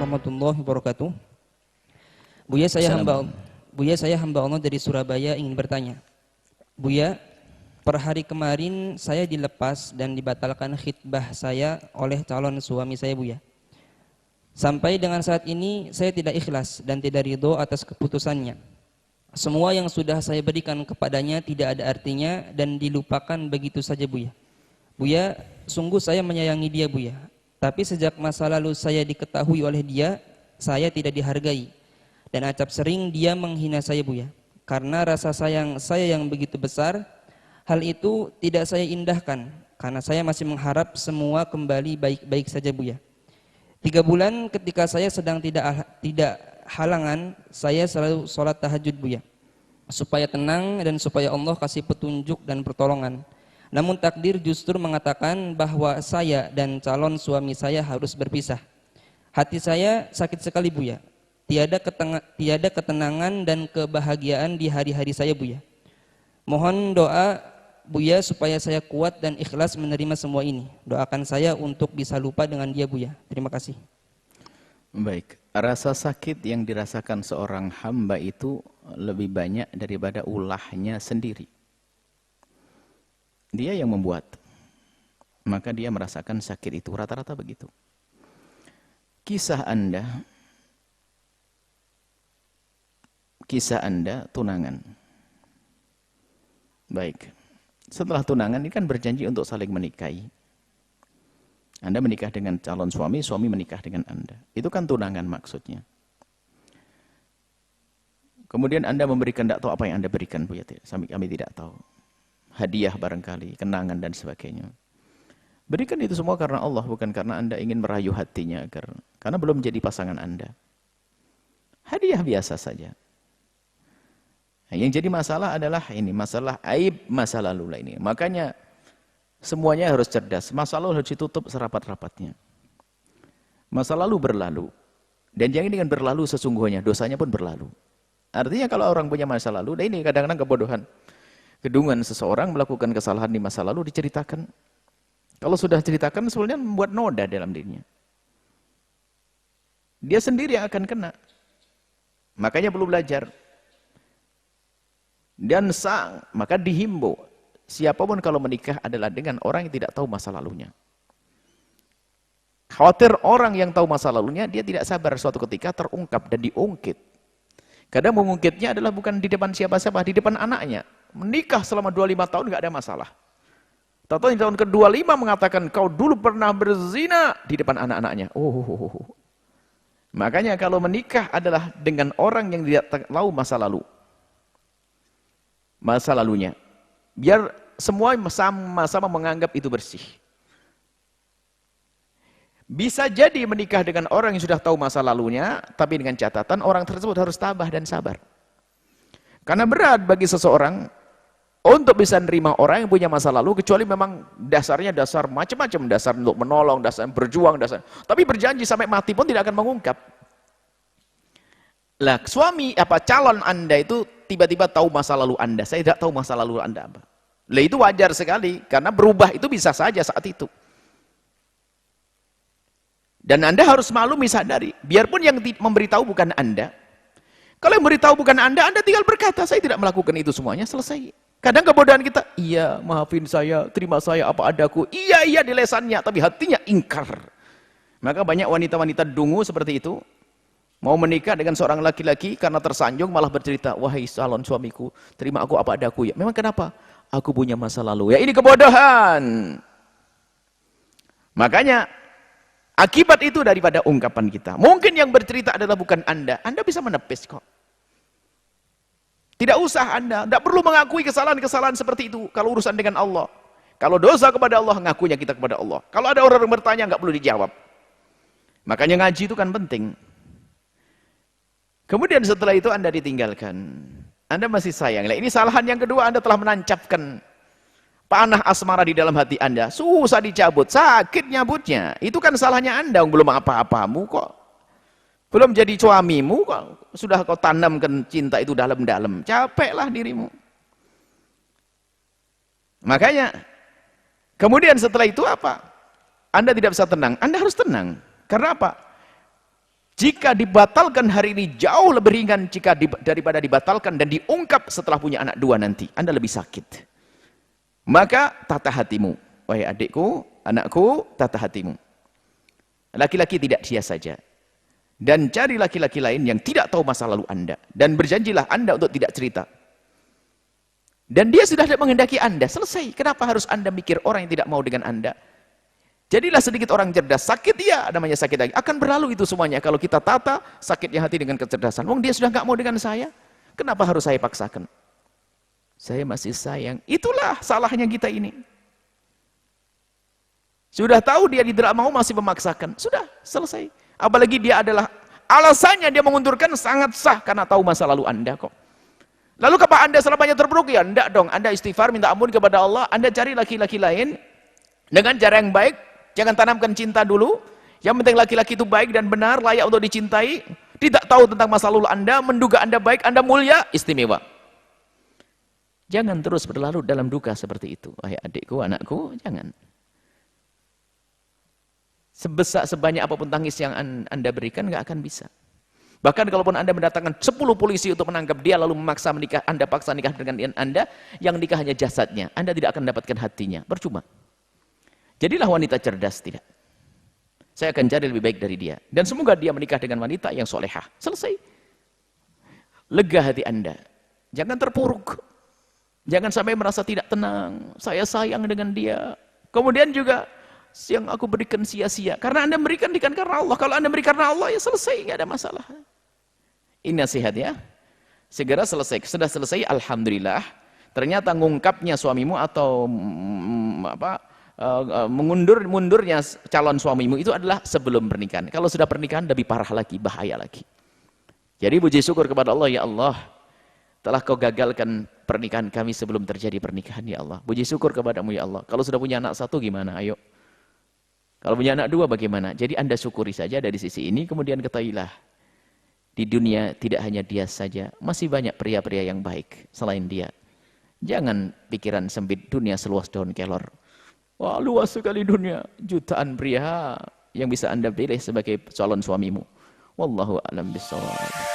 warahmatullahi wabarakatuh. Buya, saya hamba Allah dari Surabaya ingin bertanya. Buya, per hari kemarin saya dilepas dan dibatalkan khitbah saya oleh calon suami saya, Buya. Sampai dengan saat ini saya tidak ikhlas dan tidak ridho atas keputusannya. Semua yang sudah saya berikan kepadanya tidak ada artinya dan dilupakan begitu saja, Buya. Buya, sungguh saya menyayangi dia, Buya. Tapi sejak masa lalu saya diketahui oleh dia, saya tidak dihargai. Dan acap sering dia menghina saya, Buya. Karena rasa sayang saya yang begitu besar, hal itu tidak saya indahkan. Karena saya masih mengharap semua kembali baik-baik saja, Buya. 3 bulan ketika saya sedang tidak halangan, saya selalu sholat tahajud, Buya, supaya tenang dan supaya Allah kasih petunjuk dan pertolongan. Namun takdir justru mengatakan bahwa saya dan calon suami saya harus berpisah. Hati saya sakit sekali, Buya. Tiada ketenangan dan kebahagiaan di hari-hari saya, Buya. Mohon doa Buya supaya saya kuat dan ikhlas menerima semua ini. Doakan saya untuk bisa lupa dengan dia, Buya. Terima kasih. Baik, rasa sakit yang dirasakan seorang hamba itu lebih banyak daripada ulahnya sendiri. Dia yang membuat, maka dia merasakan sakit itu, rata-rata begitu. Kisah Anda tunangan. Baik. Setelah tunangan ini kan berjanji untuk saling menikahi. Anda menikah dengan calon suami, suami menikah dengan Anda. Itu kan tunangan maksudnya. Kemudian Anda memberikan, tidak tahu apa yang Anda berikan, Bu, ya, sampai kami tidak tahu. Hadiah barangkali, kenangan dan sebagainya. Berikan itu semua karena Allah, bukan karena Anda ingin merayu hatinya, karena belum jadi pasangan Anda. Hadiah biasa saja. Nah, yang jadi masalah adalah ini, masalah aib masa lalu lah ini. Makanya semuanya harus cerdas. Masa lalu harus ditutup serapat-rapatnya. Masa lalu berlalu. Dan jangan dengan berlalu sesungguhnya, dosanya pun berlalu. Artinya kalau orang punya masa lalu, dan ini kadang-kadang kebodohan. Kedungan seseorang melakukan kesalahan di masa lalu diceritakan. Kalau sudah ceritakan sebenarnya membuat noda dalam dirinya. Dia sendiri yang akan kena. Makanya perlu belajar. Dan maka dihimbau, siapapun kalau menikah adalah dengan orang yang tidak tahu masa lalunya. Khawatir orang yang tahu masa lalunya, dia tidak sabar suatu ketika terungkap dan diungkit. Kadang mengungkitnya adalah bukan di depan siapa-siapa, di depan anaknya. Menikah selama 25 tahun nggak ada masalah. Tahu-tahu di tahun ke-25 mengatakan, kau dulu pernah berzina di depan anak-anaknya. Makanya kalau menikah adalah dengan orang yang tidak tahu masa lalunya. Biar semua sama-sama menganggap itu bersih. Bisa jadi menikah dengan orang yang sudah tahu masa lalunya, tapi dengan catatan orang tersebut harus tabah dan sabar. Karena berat bagi seseorang untuk bisa menerima orang yang punya masa lalu, kecuali memang dasarnya dasar macam-macam, dasar untuk menolong, dasar berjuang, tapi berjanji sampai mati pun tidak akan mengungkap. Lah, calon Anda itu tiba-tiba tahu masa lalu Anda. Saya tidak tahu masa lalu Anda apa. Lah, itu wajar sekali karena berubah itu bisa saja saat itu. Dan Anda harus maklumi, sadari, biarpun yang memberitahu bukan Anda. Kalau yang memberitahu bukan Anda tinggal berkata, saya tidak melakukan itu semuanya, selesai. Kadang kebodohan kita, iya, maafin saya, terima saya apa adaku. Iya di lesannya, tapi hatinya ingkar. Maka banyak wanita-wanita dungu seperti itu. Mau menikah dengan seorang laki-laki karena tersanjung malah bercerita, wahai calon suamiku, terima aku apa adaku ya. Memang kenapa? Aku punya masa lalu. Ya, ini kebodohan. Makanya akibat itu daripada ungkapan kita. Mungkin yang bercerita adalah bukan Anda. Anda bisa menepis kok. Tidak usah Anda, tidak perlu mengakui kesalahan-kesalahan seperti itu kalau urusan dengan Allah. Kalau dosa kepada Allah, ngakunya kita kepada Allah. Kalau ada orang yang bertanya, nggak perlu dijawab. Makanya ngaji itu kan penting. Kemudian setelah itu Anda ditinggalkan. Anda masih sayang. Nah, ini kesalahan yang kedua, Anda telah menancapkan panah asmara di dalam hati Anda. Susah dicabut, sakit nyabutnya. Itu kan salahnya Anda, belum apa-apamu kok. Belum jadi suamimu kok. Sudah kau tanamkan cinta itu dalam-dalam. Capeklah dirimu. Makanya, kemudian setelah itu apa? Anda tidak bisa tenang. Anda harus tenang. Karena apa? Jika dibatalkan hari ini jauh lebih ringan daripada dibatalkan dan diungkap setelah punya anak 2 nanti. Anda lebih sakit. Maka tata hatimu. Wahai adikku, anakku, tata hatimu. Laki-laki tidak dia saja. Dan cari laki-laki lain yang tidak tahu masa lalu Anda. Dan berjanjilah Anda untuk tidak cerita. Dan dia sudah tidak menghendaki Anda. Selesai. Kenapa harus Anda mikir orang yang tidak mau dengan Anda? Jadilah sedikit orang cerdas. Sakit ya, namanya sakit lagi. Akan berlalu itu semuanya. Kalau kita tata sakitnya hati dengan kecerdasan. Wong dia sudah nggak mau dengan saya. Kenapa harus saya paksakan? Saya masih sayang. Itulah salahnya kita ini. Sudah tahu dia tidak mau masih memaksakan. Sudah, selesai. Apalagi dia adalah alasannya dia mengundurkan sangat sah karena tahu masa lalu Anda kok. Lalu apa Anda selamanya terpuruk? Ya enggak dong. Anda istighfar, minta ampun kepada Allah. Anda cari laki-laki lain dengan cara yang baik. Jangan tanamkan cinta dulu. Yang penting laki-laki itu baik dan benar, layak untuk dicintai. Tidak tahu tentang masa lalu Anda, menduga Anda baik, Anda mulia, istimewa. Jangan terus berlarut dalam duka seperti itu. Wahai adikku, anakku, jangan. Sebanyak apapun tangis yang Anda berikan, nggak akan bisa. Bahkan kalaupun Anda mendatangkan 10 polisi untuk menangkap dia, lalu memaksa menikah, Anda paksa nikah dengan Anda, yang nikah hanya jasadnya. Anda tidak akan mendapatkan hatinya. Percuma. Jadilah wanita cerdas, tidak. Saya akan cari lebih baik dari dia. Dan semoga dia menikah dengan wanita yang solehah. Selesai. Lega hati Anda. Jangan terpuruk. Jangan sampai merasa tidak tenang. Saya sayang dengan dia. Kemudian juga, yang aku berikan sia-sia. Karena Anda berikan karena Allah. Kalau Anda berikan karena Allah, ya selesai. Nggak ada masalah. Ini nasihat ya. Segera selesai. Sudah selesai, alhamdulillah. Ternyata ngungkapnya suamimu atau mundurnya calon suamimu itu adalah sebelum pernikahan. Kalau sudah pernikahan lebih parah lagi, bahaya lagi. Jadi puji syukur kepada Allah, ya Allah, telah kau gagalkan pernikahan kami sebelum terjadi pernikahan, ya Allah. Puji syukur kepadamu, ya Allah. Kalau sudah punya anak 1 gimana? Ayo. Kalau punya anak 2 bagaimana? Jadi Anda syukuri saja dari sisi ini, kemudian ketahuilah di dunia tidak hanya dia saja, masih banyak pria-pria yang baik selain dia. Jangan pikiran sempit, dunia seluas daun kelor. Wah, luas sekali dunia. Jutaan pria yang bisa Anda pilih sebagai calon suamimu. Wallahu a'lam bishawab.